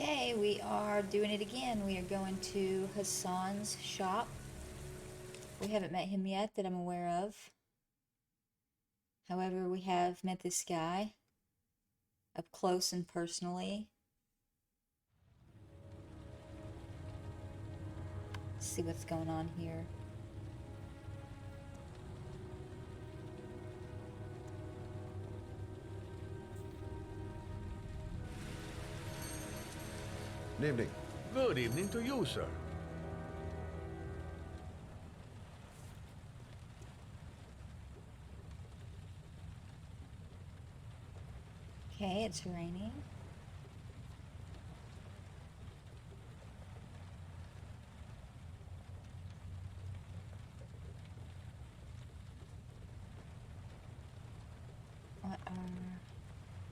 Okay, we are doing it again. We are going to Hassan's shop. We haven't met him yet that I'm aware of. However, we have met this guy up close and personally. Let's see what's going on here. Good evening. Good evening to you, sir. Okay, it's raining. What are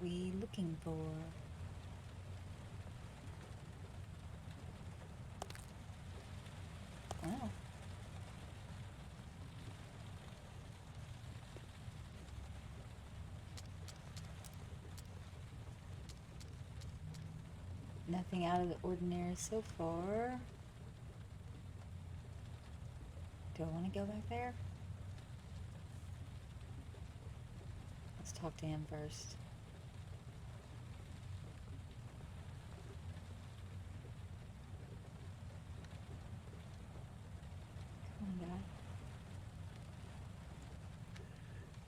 we looking for? Oh. Nothing out of the ordinary so far. Do I want to go back there? Let's talk to him first. Come on, guy.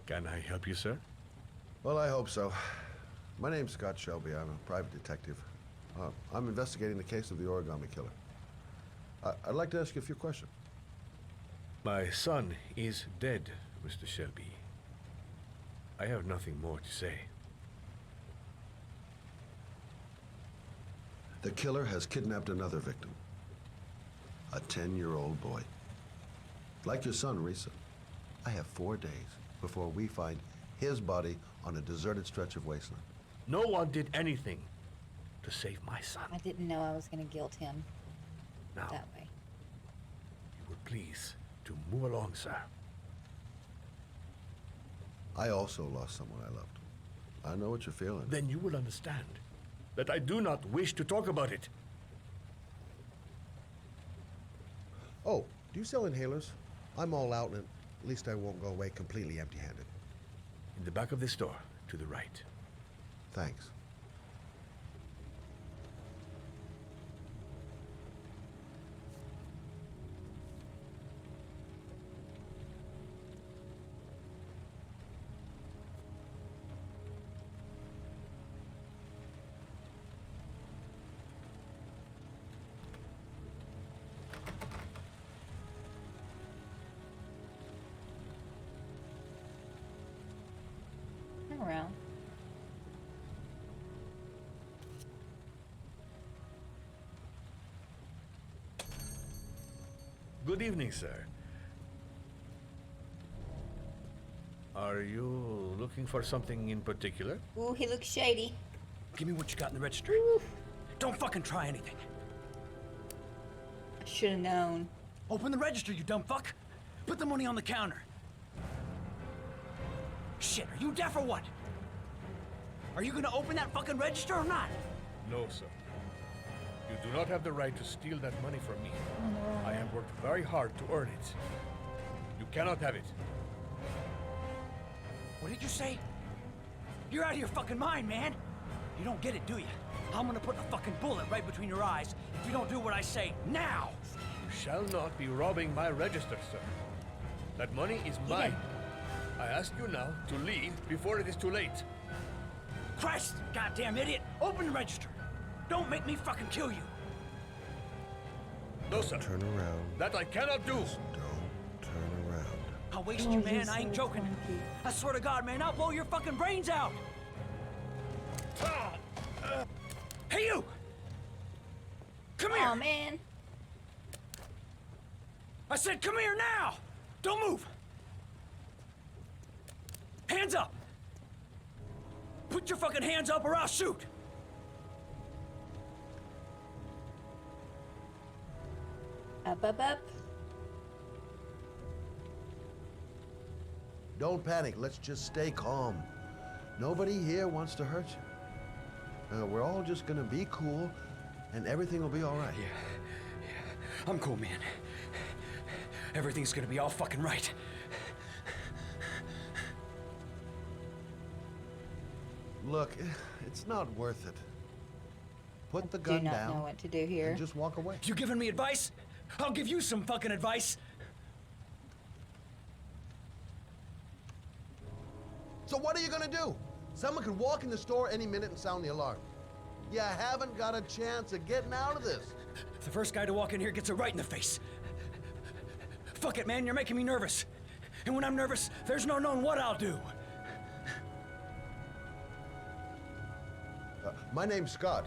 Can I help you, sir? Well, I hope so. My name's Scott Shelby. I'm a private detective. I'm investigating the case of the origami killer. I'd like to ask you a few questions. My son is dead, Mr. Shelby. I have nothing more to say. The killer has kidnapped another victim. A 10-year-old boy. Like your son, Risa. I have 4 days before we find his body on a deserted stretch of wasteland. No one did anything to save my son. I didn't know I was going to guilt him Now, that way. you would please to move along, sir. I also lost someone I loved. I know what you're feeling. Then you will understand that I do not wish to talk about it. Oh, do you sell inhalers? I'm all out, and at least I won't go away completely empty-handed. In the back of this store, to the right. Thanks. Hang around. Good evening, sir. Are you looking for something in particular? Ooh, he looks shady. Give me what you got in the registry. Don't fucking try anything. I should have known. Open the register, you dumb fuck. Put the money on the counter. Shit, are you deaf or what? Are you gonna open that fucking register or not? No, sir. You do not have the right to steal that money from me. I have worked very hard to earn it. You cannot have it. What did you say? You're out of your fucking mind, man. You don't get it, do you? I'm gonna put a fucking bullet right between your eyes if you don't do what I say now. You shall not be robbing my register, sir. That money is mine. I ask you now to leave before it is too late. Christ, goddamn idiot! Open the register. Don't make me fucking kill you. No, sir. Turn around. That I cannot do. Don't turn around. I'll waste Oh, you, man. he's I ain't so joking. funky. I swear to God, man, I'll blow your fucking brains out. Hey, you! Come here! Oh man. I said come here now! Don't move! Hands up! Put your fucking hands up or I'll shoot! Up, up, up. Don't panic. Let's just stay calm. Nobody here wants to hurt you. We're all just gonna be cool and everything will be all right. Yeah. I'm cool, man. Everything's gonna be all fucking right. Look, it's not worth it. Put the Do gun not down know what to do here. and just walk away. You giving me advice? I'll give you some fucking advice. So what are you gonna do? Someone could walk in the store any minute and sound the alarm. You haven't got a chance of getting out of this. The first guy to walk in here gets it right in the face. Fuck it, man, you're making me nervous. And when I'm nervous, there's no knowing what I'll do. My name's Scott.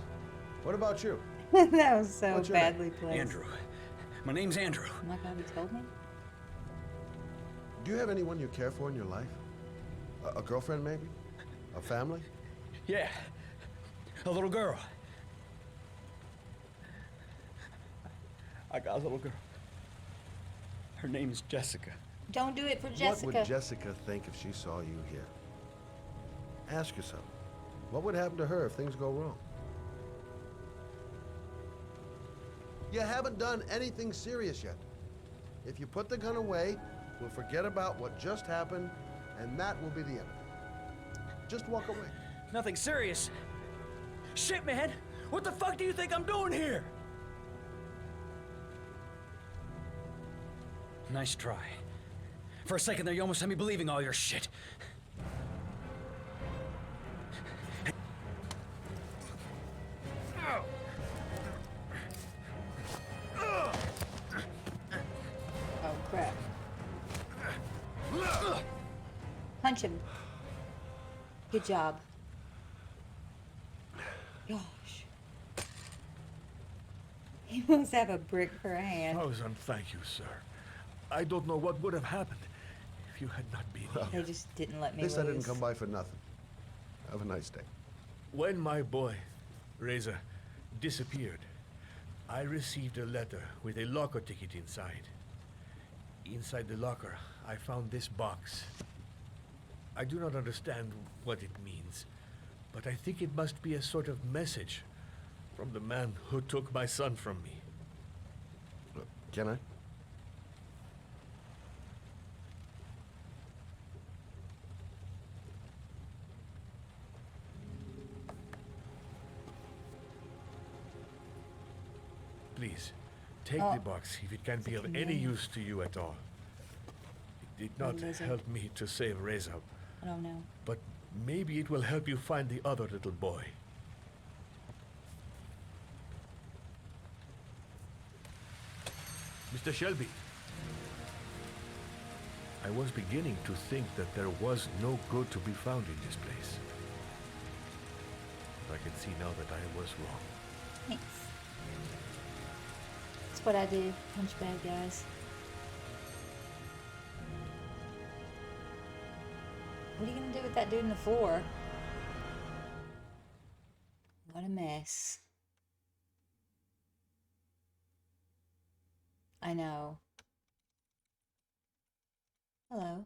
What about you? That was so What's your name? badly placed. Andrew. My name's Andrew. Oh my God, he told me? Do you have anyone you care for in your life? A girlfriend, maybe? A family? Yeah. A little girl. I got a little girl. Her name's Jessica. Don't do it for Jessica. What would Jessica think if she saw you here? Ask yourself, what would happen to her if things go wrong? You haven't done anything serious yet. If you put the gun away, we'll forget about what just happened, and that will be the end of it. Just walk away. Nothing serious. Shit, man! What the fuck do you think I'm doing here? Nice try. For a second there, you almost had me believing all your shit. Oh, crap. Punch him. Good job. Gosh. He must have a brick for a hand. Thousand thank you, sir. I don't know what would have happened if you had not been here. They just didn't let me This I didn't lose. come by for nothing. Have a nice day. When my boy, Reza, disappeared, I received a letter with a locker ticket inside. Inside the locker, I found this box. I do not understand what it means, but I think it must be a sort of message from the man who took my son from me. Can I? Please, take Oh. the box if it can be of Fucking any name. use to you at all. It did not lizard. help me to save Reza, I don't know. but maybe it will help you find the other little boy. Mr. Shelby, I was beginning to think that there was no good to be found in this place. But I can see now that I was wrong. Thanks. That's what I do. Punch bad guys. What are you gonna do with that dude on the floor? What a mess. I know. Hello.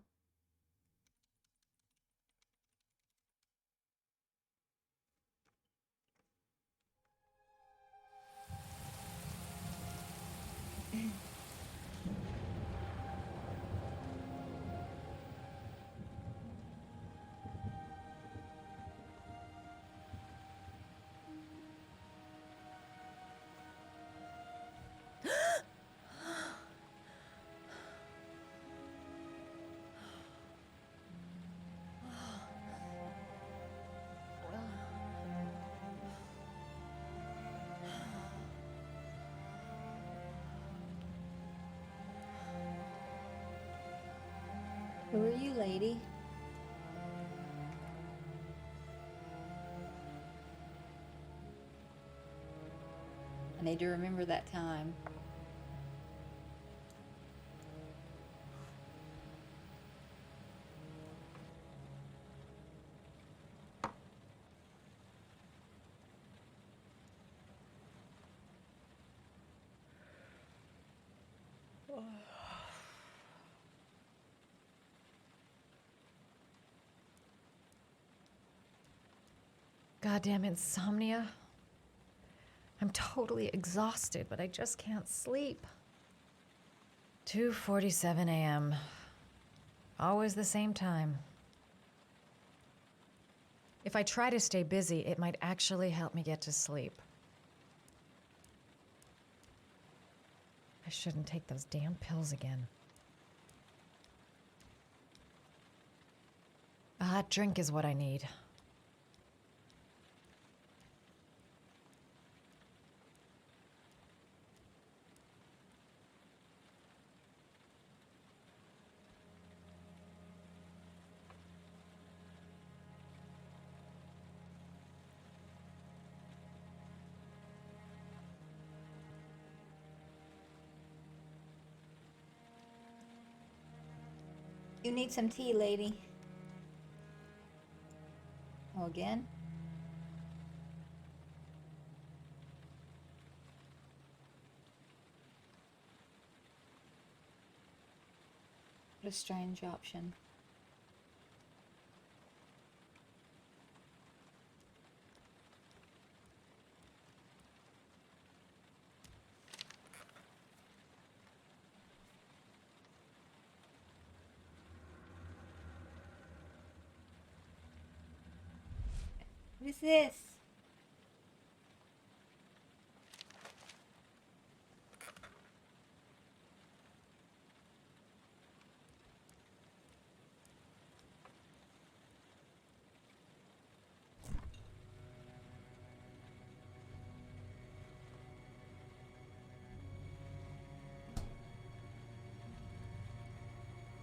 Who are you, lady? I need to remember that time. Goddamn insomnia. I'm totally exhausted, but I just can't sleep. 2:47 a.m. Always the same time. If I try to stay busy, it might actually help me get to sleep. I shouldn't take those damn pills again. A hot drink is what I need. You need some tea, lady. Oh, again? What a strange option. What is this?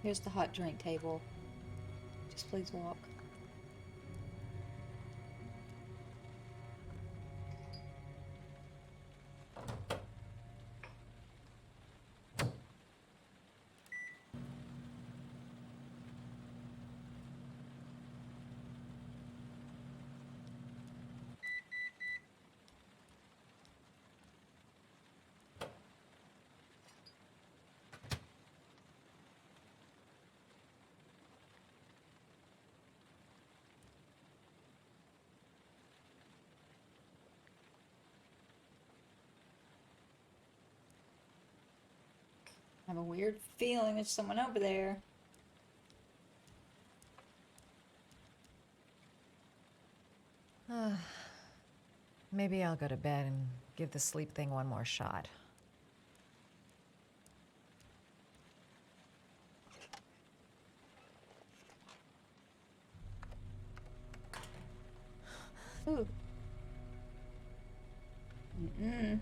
Here's the hot drink table. Just please walk. I have a weird feeling there's someone over there. Maybe I'll go to bed and give the sleep thing one more shot. Ooh. Mm-mm.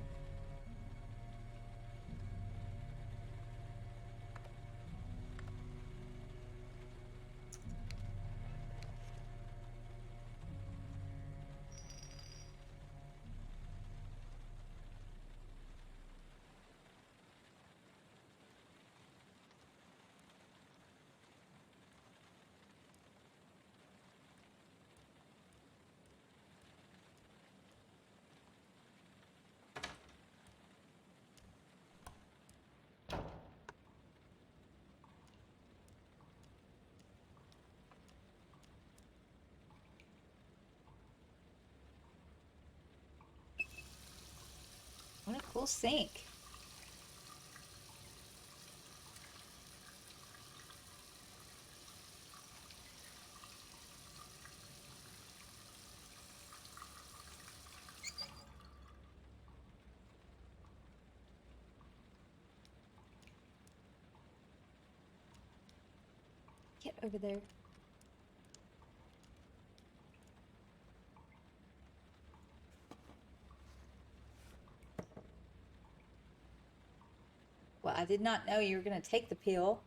What a cool sink. Get over there. Well, I did not know you were going to take the pill.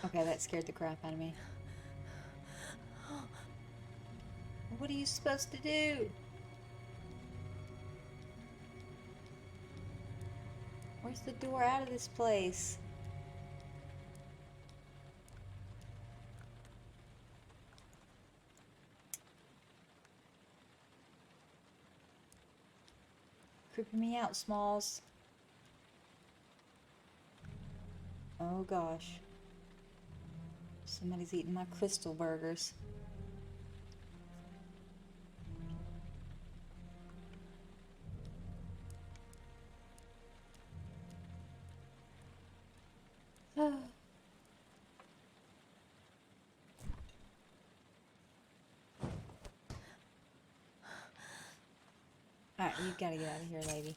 Okay, that scared the crap out of me. What are you supposed to do? Where's the door out of this place? Creeping me out, Smalls. Oh gosh. Somebody's eating my crystal burgers. Alright, you gotta get out of here, lady.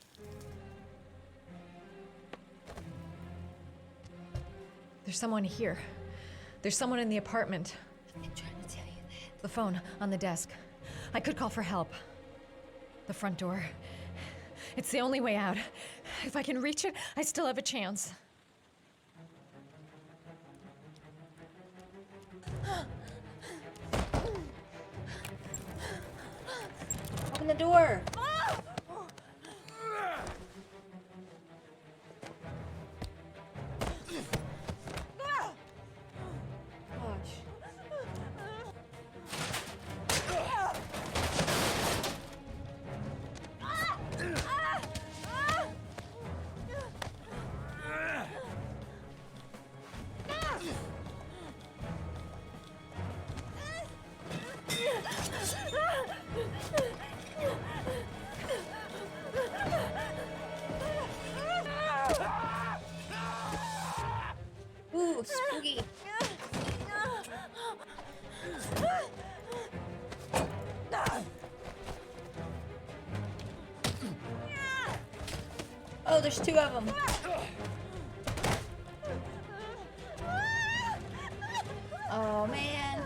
There's someone here. There's someone in the apartment. I've been trying to tell you that. The phone on the desk. I could call for help. The front door. It's the only way out. If I can reach it, I still have a chance. Open the door! Gosh. Ooh, spooky. Oh, there's two of them. Oh, man.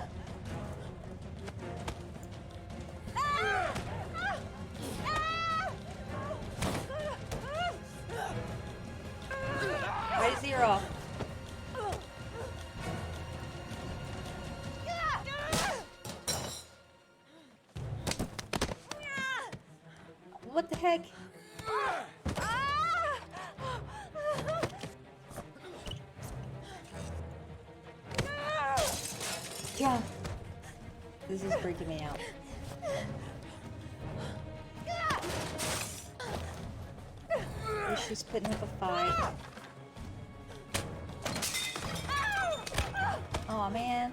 Right as ear off. What the heck? Yeah. This is freaking me out. She's putting up a fight. Oh man.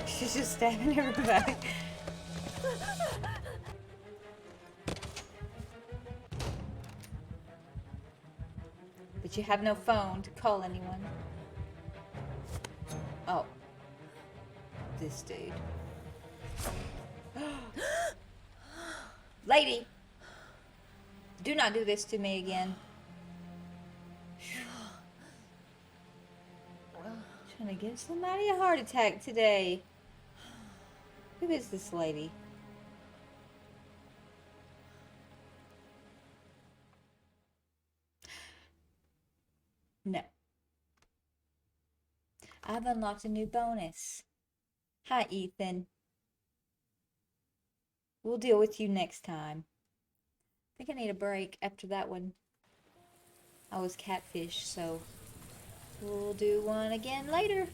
She's just stabbing everybody. But you have no phone to call anyone. Oh. This dude. Lady! Do not do this to me again. Trying to give somebody a heart attack today. Who is this lady? No. I've unlocked a new bonus. Hi, Ethan. We'll deal with you next time. I think I need a break after that one. I was catfish, so we'll do one again later.